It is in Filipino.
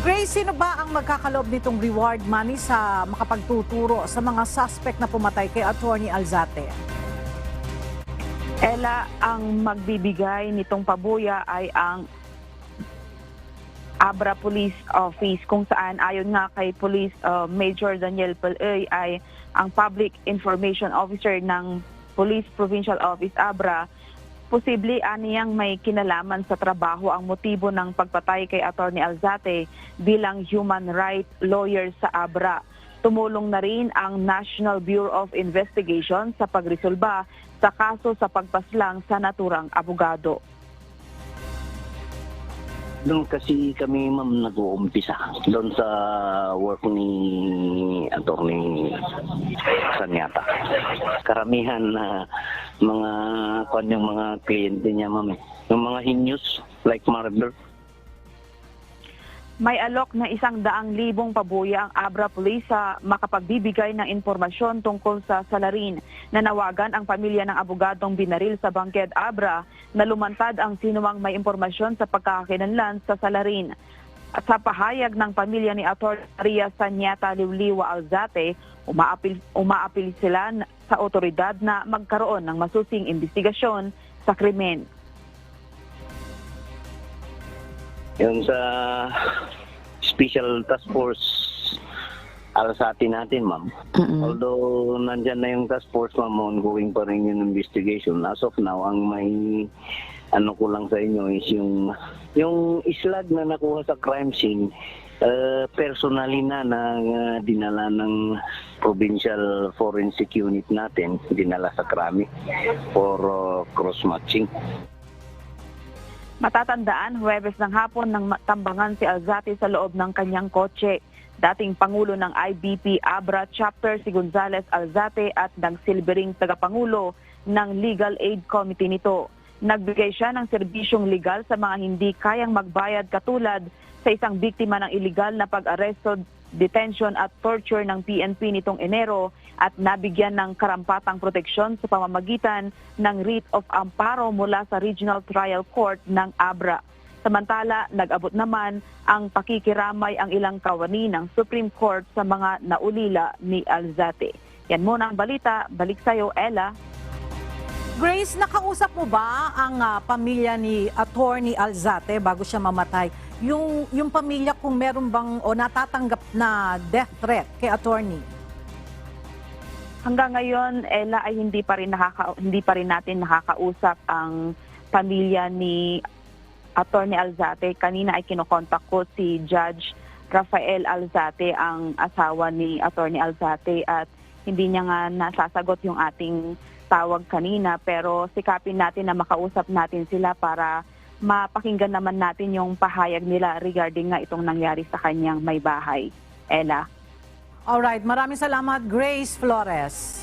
Grace, sino ba ang magkakaloob nitong reward money sa makapagtuturo sa mga suspect na pumatay kay Attorney Alzate? Ella, ang magbibigay nitong pabuya ay ang Abra Police Office, kung saan ayon nga kay Police Major Daniel Paloy ay ang Public Information Officer ng Police Provincial Office Abra. Posible aniyang may kinalaman sa trabaho ang motibo ng pagpatay kay Attorney Alzate bilang human rights lawyer sa Abra. Tumulong na rin ang National Bureau of Investigation sa pagresolba sa kaso sa pagpaslang sa naturang abogado. Doon kasi kami, ma'am, nag-uumpisa doon sa work ni Attorney Sanyata. Karamihan na yung mga kliyente niya, ma'am, yung mga heinous like murder. May alok na 100,000 pabuya ang Abra Police sa makapagbibigay ng impormasyon tungkol sa salarin. Nanawagan ang pamilya ng abogadong binaril sa Bangked Abra na lumantad ang sinumang may impormasyon sa pagkakakilanlan sa salarin. At sa pahayag ng pamilya ni Atty. Maria Sanyata Liwliwa Alzate, umaapil sila sa otoridad na magkaroon ng masusing investigasyon sa krimen. Yung sa Special Task Force Alzate natin, ma'am. Although nandyan na yung task force, ma'am, ongoing pa rin yung investigation. As of now, ang may ano ko lang sa inyo is yung islag na nakuha sa crime scene, personally na dinala ng Provincial Forensic Unit natin, dinala sa Krami for cross-matching. Matatandaan, Huwebes ng hapon nang tambangan si Alzate sa loob ng kanyang kotse. Dating Pangulo ng IBP Abra Chapter si Gonzales Alzate at nagsilbering tagapangulo ng Legal Aid Committee nito. Nagbigay siya ng serbisyong legal sa mga hindi kayang magbayad katulad sa isang biktima ng iligal na pag-aresto, detention at torture ng PNP nitong Enero at nabigyan ng karampatang proteksyon sa pamamagitan ng writ of amparo mula sa Regional Trial Court ng Abra. Samantala, nag-abot naman ang pakikiramay ang ilang kawani ng Supreme Court sa mga naulila ni Alzate. Yan muna ang balita. Balik sa'yo, Ella. Grace, nakausap mo ba ang pamilya ni Attorney Alzate bago siya mamatay? Yung pamilya kung meron bang o natatanggap na death threat kay Attorney? Hanggang ngayon, Ella, ay hindi pa rin natin nakakausap ang pamilya ni Attorney Alzate. Kanina ay kinokontak ko si Judge Rafael Alzate, ang asawa ni Attorney Alzate, at hindi niya nga nasasagot yung ating tawag kanina, pero sikapin natin na makausap natin sila para mapakinggan naman natin yung pahayag nila regarding nga itong nangyari sa kanyang may bahay. Ella. Alright, maraming salamat, Grace Flores.